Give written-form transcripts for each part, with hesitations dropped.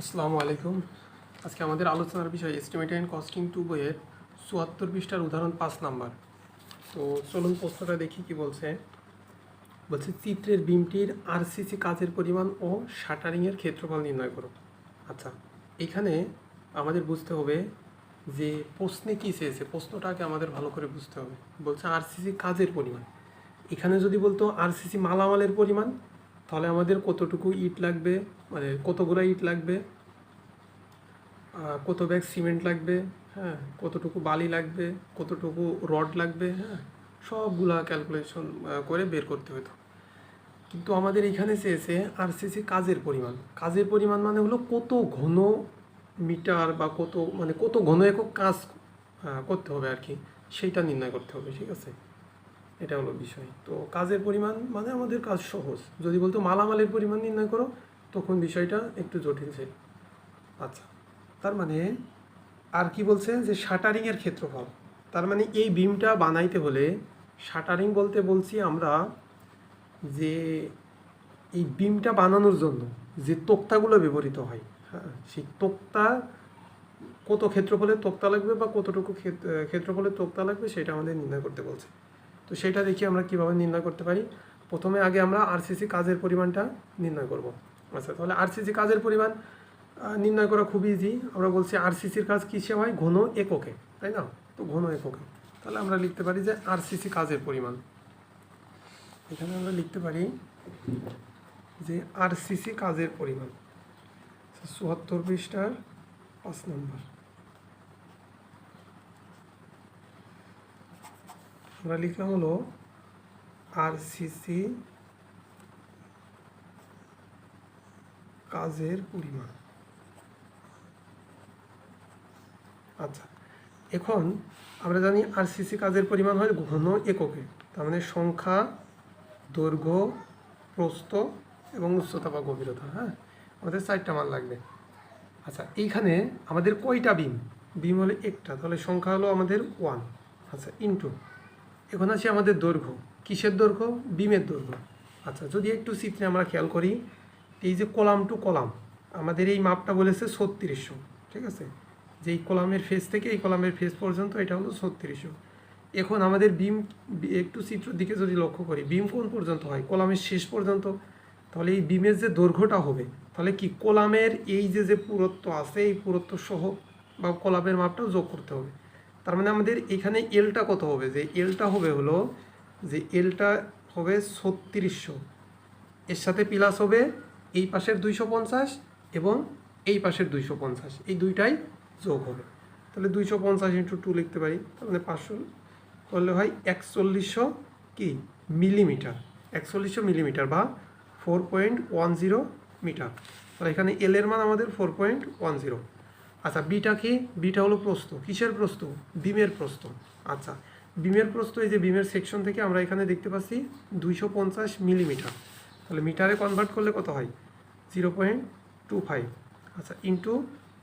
আসসালামু আলাইকুম। আজকে আমাদের আলোচনার বিষয় এস্টিমেট অ্যান্ড কস্টিং 2 বইয়ের ৭৪ পৃষ্ঠার উদাহরণ ৫ নাম্বার। তো চলুন প্রশ্নটা দেখি কি বলছে। বলছে চিত্রের বিমটির আরসিসি কাজের পরিমাণ ও শাটারিংয়ের ক্ষেত্রফল নির্ণয় করো। আচ্ছা, এখানে আমাদের বুঝতে হবে যে প্রশ্নে কী চেয়েছে, প্রশ্নটাকে আমাদের ভালো করে বুঝতে হবে। বলছে আরসিসি কাজের পরিমাণ। এখানে যদি বলতো আরসিসি মালামালের পরিমাণ, তাহলে আমাদের কতটুকু ইট লাগবে, মানে কতগুলো ইট লাগবে, কত ব্যাগ সিমেন্ট লাগবে, হ্যাঁ, কতটুকু বালি লাগবে, কতটুকু রড লাগবে, হ্যাঁ, সবগুলা ক্যালকুলেশন করে বের করতে হতো। কিন্তু আমাদের এখানে চেয়েছে আরসিসি কাজের পরিমাণ। কাজের পরিমাণ মানে হলো কত ঘন মিটার বা কত, মানে কত ঘন একক কাজ করতে হবে আর কি, সেইটা নির্ণয় করতে হবে। ঠিক আছে, এটা হলো বিষয়। তো কাজের পরিমাণ মানে আমাদের কাজ সহজ। যদি বলতো মালামালের পরিমাণ নির্ণয় করো, তখন বিষয়টা একটু জটিল ছিল। আচ্ছা, তার মানে আর কি বলছে যে শাটারিংয়ের ক্ষেত্রফল। তার মানে এই বিমটা বানাইতে হলে শাটারিং বলতে বলছি আমরা যে এই বিমটা বানানোর জন্য যে তক্তাগুলো ব্যবহৃত হয়, হ্যাঁ, সেই তক্তা কত ক্ষেত্রফলের তক্তা লাগবে বা কতটুকু ক্ষেত্রফলের তক্তা লাগবে সেটা আমাদের নির্ণয় করতে বলছে। তো সেটা দেখি আমরা কীভাবে নির্ণয় করতে পারি। প্রথমে আগে আমরা আরসিসি কাজের পরিমাণটা নির্ণয় করব। আচ্ছা, তাহলে আরসিসি কাজের পরিমাণ নির্ণয় করা খুব ইজি। আমরা বলছি আরসিসির কাজ কিসে হয়, ঘন এককে, তাই না? তো ঘন এককে, তাহলে আমরা লিখতে পারি যে আরসিসি কাজের পরিমাণ। এখানে আমরা লিখতে পারি যে আরসিসি কাজের পরিমাণ ৭৪ পৃষ্ঠার ৫ নম্বর। আমরা লিখলাম হলো আরসিসি কাজের পরিমাণ। আচ্ছা, এখন আমরা জানি আরসিসি কাজের পরিমাণ হয় ঘন এককে। তার মানে সংখ্যা, দৈর্ঘ্য, প্রস্থ এবং উচ্চতা বা গভীরতা। হ্যাঁ, আমাদের 4টা মান লাগবে। আচ্ছা, এইখানে আমাদের কয়টা বিম? বিম হলে একটা, তাহলে সংখ্যা হলো আমাদের 1। আচ্ছা, ইনটু, এখন আছে আমাদের দৈর্ঘ্য। কিসের দৈর্ঘ্য? বিমের দৈর্ঘ্য। আচ্ছা, যদি একটু চিত্রে আমরা খেয়াল করি, এই যে কলাম টু কলাম আমাদের এই মাপটা বলেছে 3600। ঠিক আছে, যে এই কলামের ফেস থেকে এই কলামের ফেস পর্যন্ত এটা হলো 3600। এখন আমাদের বিম একটু চিত্রের দিকে যদি লক্ষ্য করি, বিম কোন পর্যন্ত হয়? কলামের শেষ পর্যন্ত। তাহলে এই বিমের যে দৈর্ঘ্যটা হবে, তাহলে কি কলামের এই যে পুরুত্ব আছে, এই পুরুত্ব সহ বা কলামের মাপটাও যোগ করতে হবে। তার মানে আমাদের এখানে এলটা কত হবে? যে এলটা হবে হলো যে এলটা হবে 3600, এর সাথে প্লাস হবে এই পাশের 250 এবং এই পাশের 250, এই দুইটাই যোগ হবে। তাহলে 250 ইন্টু 2 লিখতে পারি। তার মানে 500 করলে হয় 4100 কি মিলিমিটার, 4100 মিলিমিটার বা 4.10 মিটার। তাহলে এখানে এল এর মান আমাদের 4.10। আচ্ছা, বিটা কি? বিটা হলো প্রস্থ। কিসের প্রস্থ? বিমের প্রস্থ। আচ্ছা, বিমের প্রস্থ এই যে বিমের সেকশন থেকে আমরা এখানে দেখতে পাচ্ছি 250 মিলিমিটার। তাহলে মিটারে কনভার্ট করলে কত হয়? 0.25। আচ্ছা, ইন্টু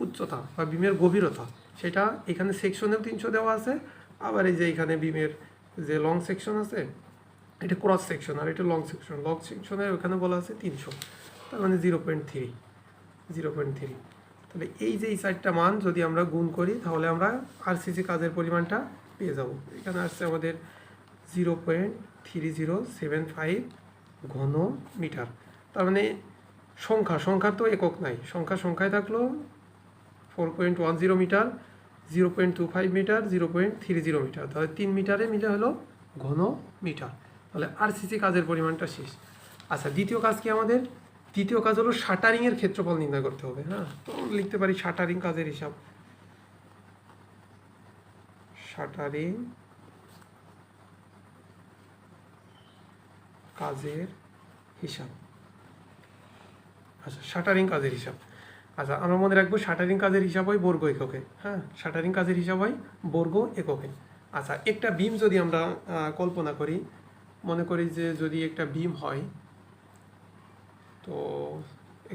উচ্চতা বা বিমের গভীরতা, সেটা এখানে সেকশনেও 300 দেওয়া আছে। আবার এই যে এখানে বিমের যে লং সেকশন আছে, এটা ক্রস সেকশন আর এটা লং সেকশন। লং সেকশনের ওখানে বলা আছে 300, তার মানে 0.3। তাহলে এই যে এই 4টা মান যদি আমরা গুণ করি, তাহলে আমরা আরসিসি কাজের পরিমাণটা পেয়ে যাব। এখানে আসছে আমাদের 0.3075 ঘন মিটার। তার মানে সংখ্যার তো একক নাই, সংখ্যায় থাকলো 4.10 মিটার, 0.25 মিটার, 0.30 মিটার, তাহলে 3 মিটারে মিলে হলো ঘন মিটার। তাহলে আরসিসি কাজের পরিমাণটা শেষ। আচ্ছা, দ্বিতীয় কাজ কি আমাদের? দ্বিতীয় কাজ হলো শাটারিংয়ের ক্ষেত্রফল নির্ণয় করতে হবে। হ্যাঁ, তো লিখতে পারি শাটারিং কাজের হিসাব। শাটারিং কাজের হিসাব। আচ্ছা, শাটারিং কাজের হিসাব। আচ্ছা, আমরা মনে রাখবো শাটারিং কাজের হিসাব হয় বর্গ এককে। হ্যাঁ, শাটারিং কাজের হিসাব হয় বর্গ এককে। আচ্ছা, একটা বিম যদি আমরা কল্পনা করি, মনে করি যে যদি একটা বিম হয়, তো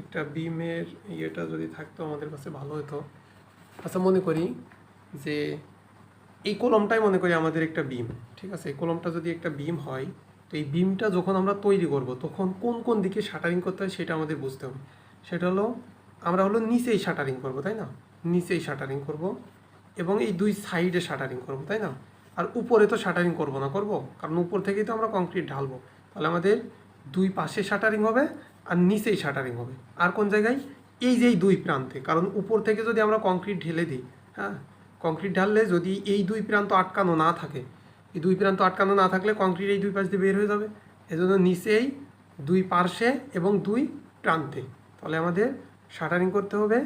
একটা বিমের ইয়েটা যদি থাকতো আমাদের কাছে ভালো হতো। আচ্ছা, মনে করি যে এই কলমটাই মনে করি আমাদের একটা বিম। ঠিক আছে, এই কলমটা যদি একটা বিম হয়, তো এই বিমটা যখন আমরা তৈরি করব, তখন কোন কোন দিকে শাটারিং করতে হয় সেটা আমাদের বুঝতে হবে। সেটা হলো আমরা হলো নিচেই শাটারিং করব, তাই না? নিচেই শাটারিং করব এবং এই দুই সাইডে শাটারিং করব, তাই না? আর উপরে তো শাটারিং করব না, করব কারণ উপর থেকেই তো আমরা কংক্রিট ঢালবো। তাহলে আমাদের দুই পাশে শাটারিং হবে আর নিচেই শাটারিং হবে। আর কোন জায়গায়? এই যে এই দুই প্রান্তে, কারণ উপর থেকে যদি আমরা কংক্রিট ঢেলে দিই, হ্যাঁ, কংক্রিট ঢাললে যদি এই দুই প্রান্ত আটকানো না থাকে, এই দুই প্রান্ত আটকানো না থাকলে কংক্রিট এই দুই পাশ দিয়ে বের হয়ে যাবে। এজন্য নিচেই দুই পার্শ্বে এবং দুই প্রান্তে। তাহলে আমাদের শাটারিং করতে হবে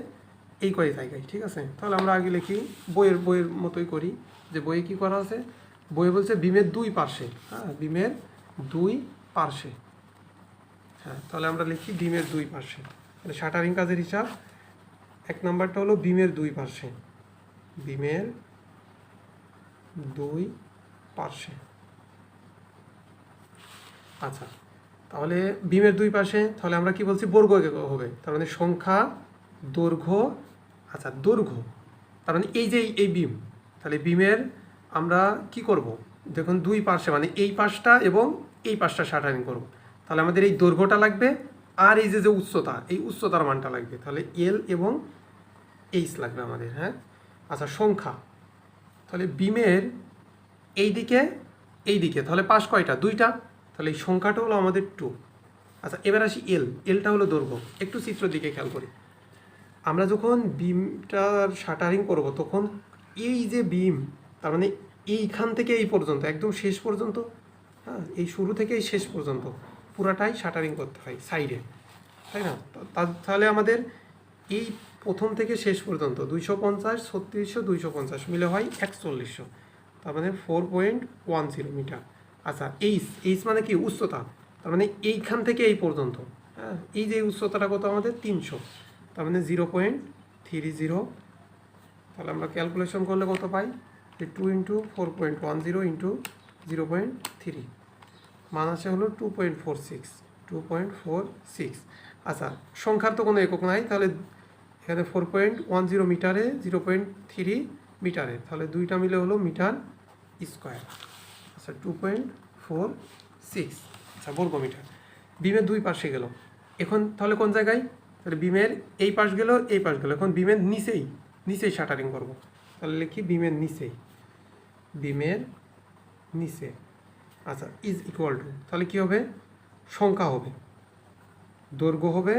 এই কয় জায়গায়, ঠিক আছে? তাহলে আমরা আগে লিখি, বইয়ের মতোই করি, যে বইয়ে কী করা আছে? বইয়ে বলছে বিমের দুই পার্শ্বে, হ্যাঁ, বিমের দুই পার্শ্বে। হ্যাঁ, তাহলে আমরা লিখি বিমের দুই পার্শ্বে। তাহলে শাটারিং কাজের হিসাব, এক নাম্বারটা হলো বিমের দুই পার্শ্বে, বিমের দুই পার্শ্বে। আচ্ছা, তাহলে বিমের দুই পাশে, তাহলে আমরা কি বলছি? বর্গ হবে, তার মানে সংখ্যা, দৈর্ঘ্য, আচ্ছা দৈর্ঘ্য, তার মানে এই যে এই বিম, তাহলে বিমের আমরা কি করব? দেখুন দুই পাশে মানে এই পাশটা এবং এই পাশটা শাটারিং করব। তাহলে আমাদের এই দৈর্ঘ্যটা লাগবে আর এই যে উচ্চতা, এই উচ্চতার মানটা লাগবে। তাহলে এল এবং এইচ লাগবে আমাদের, হ্যাঁ। আচ্ছা, সংখ্যা, তাহলে বিমের এই দিকে তাহলে পাশ কয়টা? দুইটা, তাহলে এই সংখ্যাটা হলো আমাদের 2। আচ্ছা, এবার আসি এলটা হলো দৈর্ঘ্য। একটু চিত্রের দিকে খেয়াল করি। আমরা যখন বিমটার শাটারিং করব তখন এই যে বিম, তার মানে এইখান থেকে এই পর্যন্ত একদম শেষ পর্যন্ত, হ্যাঁ, এই শুরু থেকে এই শেষ পর্যন্ত পুরাটাই শাটারিং করতে হয় সাইডে, তাই না? তাহলে আমাদের এই প্রথম থেকে শেষ পর্যন্ত 250, 3600, 250 মিলে হয় 4100, তার মানে 4.10 মিটার। আচ্ছা, এইচ মানে কি? উচ্চতা, তার মানে এইখান থেকে এই পর্যন্ত, হ্যাঁ, এই যে উচ্চতাটা কত আমাদের? 300, তার মানে 0.30। তাহলে আমরা ক্যালকুলেশন করলে কত পাই? যে 2 × 4.10 × 0.3, মান আছে হলো 2.46। আচ্ছা, সংখ্যার তো কোনো একক নাই, তাহলে এখানে 4.10 মিটারে 0.3 মিটারে, তাহলে দুইটা মিলে হলো মিটার স্কোয়ার। আচ্ছা, 2.46, আচ্ছা, বর্গ মিটার। বিমের দুই পাশে গেল, এখন তাহলে কোন জায়গায়? তাহলে বিমের এই পাশ গেল, এই পাশ গেল, এখন বিমের নিচেই শাটারিং করব। তাহলে লিখি বিমের নিচে। আচ্ছা, ইজ ইকুয়াল টু, তাহলে কী হবে? সংখ্যা হবে, দৈর্ঘ্য হবে,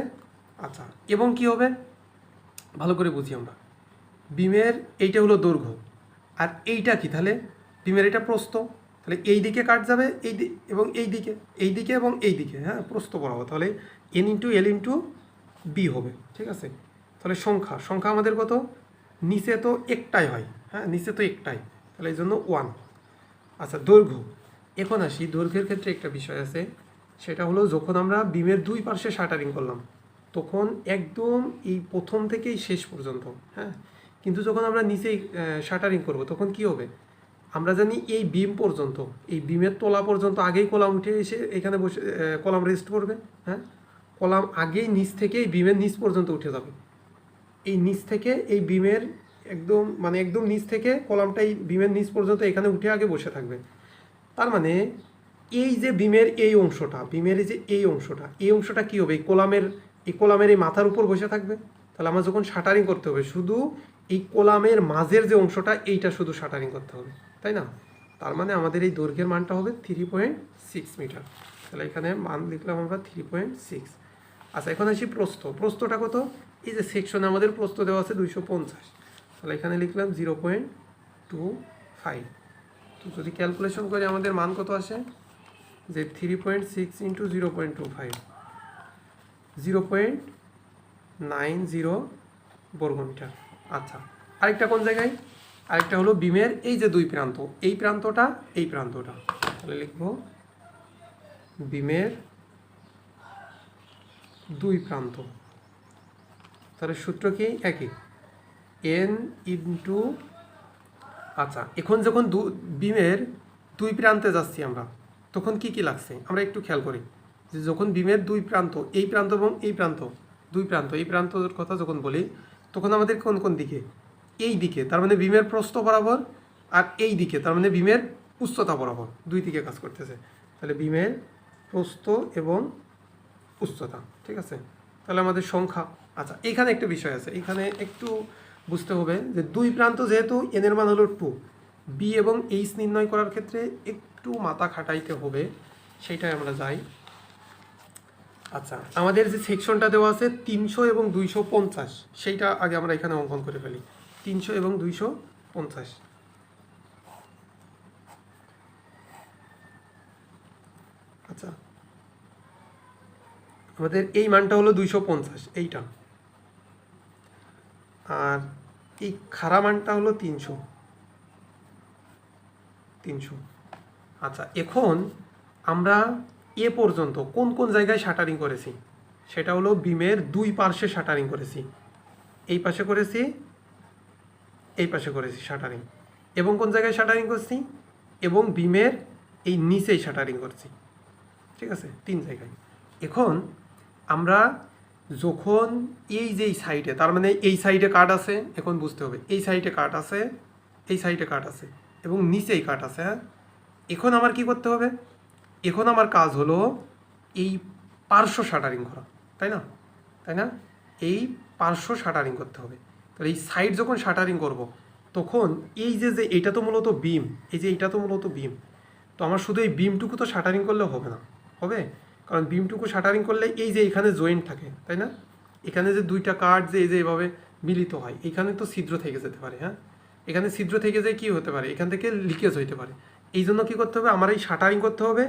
আচ্ছা, এবং কি হবে? ভালো করে বুঝি আমরা। বিমের এইটা হলো দৈর্ঘ্য, আর এইটা কি? তাহলে বিমের এটা প্রস্থ, তাহলে এই দিকে কাট যাবে, এবং এই দিকে এবং এই দিকে, হ্যাঁ, প্রস্থ বরাবর। তাহলে N into L into B হবে, ঠিক আছে? তাহলে সংখ্যা আমাদের কত? নিচে তো একটাই হয়, হ্যাঁ, নিচে তো একটাই, তাহলে এই জন্য 1। আচ্ছা, দৈর্ঘ্য। এখন আসি, দৈর্ঘ্যের ক্ষেত্রে একটা বিষয় আছে, সেটা হলো যখন আমরা বিমের দুই পার্শ্বে শাটারিং করলাম তখন একদম এই প্রথম থেকেই শেষ পর্যন্ত, হ্যাঁ, কিন্তু যখন আমরা নিচেই শাটারিং করব তখন কি হবে? আমরা জানি এই বিম পর্যন্ত, এই বিমের তলা পর্যন্ত আগেই কলাম উঠে এসে এখানে বসে কলাম রেস্ট করবে, হ্যাঁ, কলাম আগেই নিচ থেকে এই বিমের নিচ পর্যন্ত উঠে যাবে। এই নিচ থেকে এই বিমের একদম নিচ থেকে কলামটা এই বিমের নিচ পর্যন্ত এখানে উঠে আগে বসে থাকবে। তার মানে এই যে বিমের এই অংশটা, এই অংশটা কী হবে? এই কলামের এই মাথার উপর বসে থাকবে। তাহলে আমার যখন শাটারিং করতে হবে শুধু এই কলামের মাঝের যে অংশটা, এইটা শুধু শাটারিং করতে হবে, তাই না? তার মানে আমাদের এই দৈর্ঘ্যের মানটা হবে 3.6 মিটার। তাহলে এখানে মান লিখলাম আমরা 3.6। আচ্ছা, এখন আসি প্রস্থটা কত? এই যে সেকশনে আমাদের প্রস্থ দেওয়া আছে 250, তাহলে এখানে লিখলাম 0.25। তো যদি ক্যালকুলেশন করি আমাদের মান কত আসে? যে 3.6 × 0.25, 0.90 বর্গমিটার। আচ্ছা, আরেকটা কোন জায়গায়? আরেকটা হলো বিমের এই যে দুই প্রান্ত, এই প্রান্তটা, তাহলে লিখব বিমের দুই প্রান্ত। তাহলে সূত্র কি? একই, এন ইন্টু, আচ্ছা, এখন যখন বিমের দুই প্রান্তে যাচ্ছি আমরা তখন কি লাগছে আমরা একটু খেয়াল করি। যে যখন বিমের দুই প্রান্ত, এই প্রান্ত এবং এই প্রান্ত, এই প্রান্তর কথা যখন বলি তখন আমাদের কোন দিকে? এই দিকে, তার মানে বিমের প্রস্থ বরাবর, আর এই দিকে তার মানে বিমের উচ্চতা বরাবর, দুই দিকে কাজ করতেছে। তাহলে বিমের প্রস্থ এবং উচ্চতা, ঠিক আছে? তাহলে আমাদের সংখ্যা, আচ্ছা, এখানে একটা বিষয় আছে, এখানে একটু বুঝতে হবে যে দুই প্রান্ত যেহেতু এন এর মান হলো 2, বি এবং এইচ নির্ণয় করার ক্ষেত্রে একটু মাথা খাটাইতে হবে, সেইটাই আমরা যাই। আচ্ছা, আমাদের যে সেকশনটা দেওয়া আছে 300 এবং 250, সেইটা আগে আমরা এখানে অঙ্কন করে ফেলি। 300 এবং 250। আচ্ছা, আমাদের এই মানটা হলো 250, এইটা, আর এই খাড়া মানটা হলো 300। আচ্ছা, এখন আমরা এ পর্যন্ত কোন কোন জায়গায় শাটারিং করেছি, সেটা হলো বিমের দুই পার্শ্বে শাটারিং করেছি। এই পাশে করেছি, এই পাশে করেছি শাটারিং, এবং কোন জায়গায় শাটারিং করছি, এবং বিমের এই নিচেই শাটারিং করছি। ঠিক আছে, 3 জায়গায়। এখন আমরা যখন এই যে সাইডে, তার মানে এই সাইডে কাট আছে, এখন বুঝতে হবে এই সাইডে কাট আছে, এই সাইডে কাট আছে, এবং নিচেই কাট আছে। হ্যাঁ, এখন আমার কি করতে হবে, এখন আমার কাজ হলো এই পার্শ্ব শাটারিং করা, তাই না? এই পার্শ্ব শাটারিং করতে হবে। তাহলে এই সাইড যখন শাটারিং করব, তখন এই যে এটা তো মূলত বিম, এই যে এটা তো মূলত বিম, তো আমার শুধু এই বিমটুকু তো শাটারিং করলে হবে না, হবে, কারণ বিমটুকু শাটারিং করলে এই যে এখানে জয়েন্ট থাকে, তাই না? এখানে যে দুইটা কাঠ যে এই যে এভাবে মিলিত হয়, এখানে তো ছিদ্র থেকে যেতে পারে। হ্যাঁ, এখানে ছিদ্র থেকে যে কী হতে পারে, এখান থেকে লিকেজ হইতে পারে। এই জন্য কী করতে হবে, আমার এই শাটারিং করতে হবে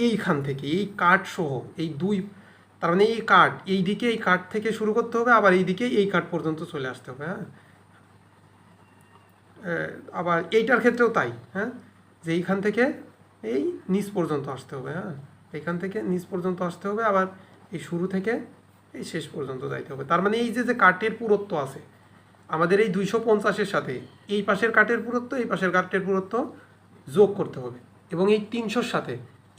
এইখান থেকে, এই কাঠ সহ এই দুই, তার মানে এই কাঠ, এই দিকে এই কাঠ থেকে শুরু করতে হবে, আবার এই দিকে এই কাঠ পর্যন্ত চলে আসতে হবে। হ্যাঁ, আবার এইটার ক্ষেত্রেও তাই। হ্যাঁ, যে এইখান থেকে এই নিচ পর্যন্ত আসতে হবে। হ্যাঁ, এখান থেকে নিচ পর্যন্ত আসতে হবে, আবার এই শুরু থেকে এই শেষ পর্যন্ত যাইতে হবে। তার মানে এই যে কাঠের পুরুত্ব আছে আমাদের এই 250-এর সাথে এই পাশের কাঠের পুরুত্ব, এই পাশের কাঠের পুরুত্ব যোগ করতে হবে, এবং এই 300-র সাথে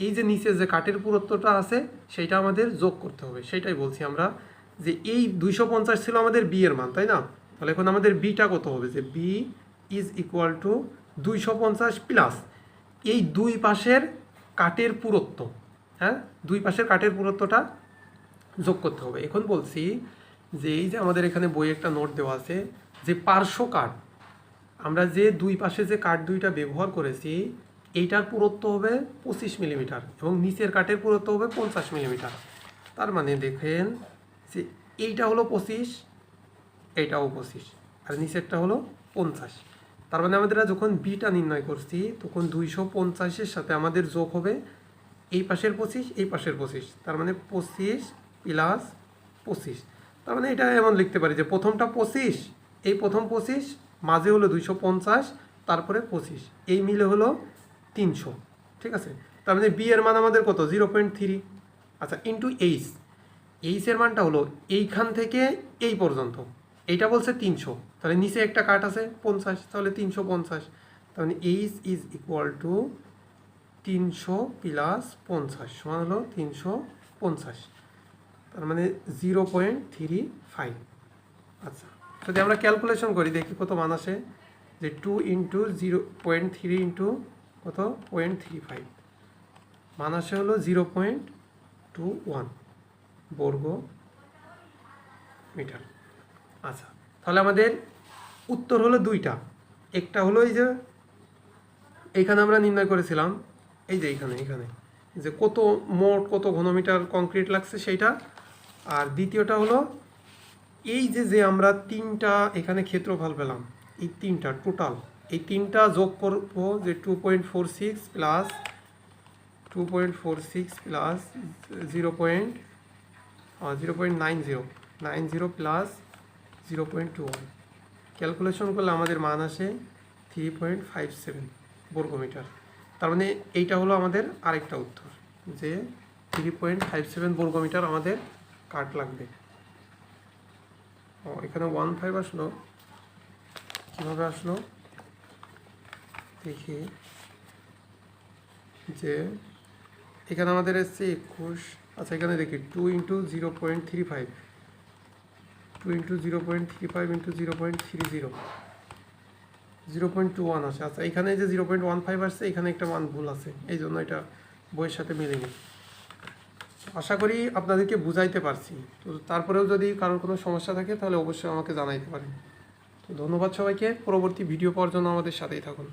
এই যে নিচে যে কাঠের পুরুত্বটা আছে সেইটা আমাদের যোগ করতে হবে। সেইটাই বলছি আমরা, যে এই 250 ছিল আমাদের বি এর মান, তাই না? তাহলে এখন আমাদের বিটা কত হবে, যে B is equal to 250 plus এই দুই পাশের কাঠের পুরুত্ব। হ্যাঁ, দুই পাশের কাঠের পুরুত্বটা যোগ করতে হবে। এখন বলছি যে এই যে আমাদের এখানে বই একটা নোট দেওয়া আছে, যে পার্শ্ব কাঠ, আমরা যে দুই পাশে যে কাঠ দুইটা ব্যবহার করেছি, এইটার পুরুত্ব হবে 25 মিলিমিটার, এবং নিচের কাঠের পুরুত্ব হবে 50 মিলিমিটার। তার মানে দেখেন যে এইটা হলো 25, এইটাও 25, আর নিচেরটা হলো 50। তার মানে আমাদের যখন বিটা নির্ণয় করছি, তখন 250-এর সাথে আমাদের যোগ হবে এই পাশের 25, এই পাশের 25, তার মানে 25 প্লাস 25। তার মানে এটা এমন লিখতে পারি যে প্রথমটা 25, এই প্রথম 25, মাঝে হলো 250, তারপরে 25, এই মিলে হলো 300। ঠিক আছে, তার মানে বি এর মান আমাদের কত, 0.3। আচ্ছা, ইন্টু এইচের মানটা হলো এইখান থেকে এই পর্যন্ত, এইটা বলছে 300, তাহলে নিচে একটা কাট আছে 50, তাহলে 350। তার মানে H is equal two 300 plus 50 সমান হলো 350, তার মানে 0.35। আচ্ছা, যদি আমরা ক্যালকুলেশন করি দেখি কত মান আসে, যে 2 ইন্টু 0.3 ইন্টু কত 0.35, মান আসে হলো 0.21 বর্গ মিটার। আচ্ছা, তাহলে আমাদের উত্তর হলো দুইটা, একটা হলো এই যে এইখানে আমরা নির্ণয় করেছিলাম, এই যে এখানে যে কত মোট কত ঘনমিটার কংক্রিট লাগছে সেইটা, আর দ্বিতীয়টা হলো এই যে আমরা তিনটা এখানে ক্ষেত্রফল পেলাম, এই তিনটা টোটাল, এই তিনটা যোগ করব, যে 2.46 প্লাস 0.90 প্লাস 0.21, ক্যালকুলেশন করলে আমাদের মান আসে 3.57 বর্গমিটার। তার মানে এইটা হলো আমাদের আরেকটা উত্তর, যে 3.57 বর্গমিটার আমাদের কাঠ লাগবে। এখানে 15 আসলো, কীভাবে আসলো দেখি, যে এখানে আমাদের এসছে 21। আচ্ছা, এখানে দেখি 2 ইন্টু 0.35, 2 ইন্টু 0.35 ইন্টু 0.30, 0.21 আসে। আচ্ছা, এখানে যে 0.15 আসছে, এখানে একটা মান ভুল আছে, এই জন্য এটা বইয়ের সাথে মিলেনি। আশা করি আপনাদেরকে বুঝাইতে পারছি। তো তারপরেও যদি কারোর কোনো সমস্যা থাকে তাহলে অবশ্যই আমাকে জানাইতে পারেন। তো ধন্যবাদ সবাইকে। পরবর্তী ভিডিও পাওয়ার জন্য আমাদের সাথেই থাকুন।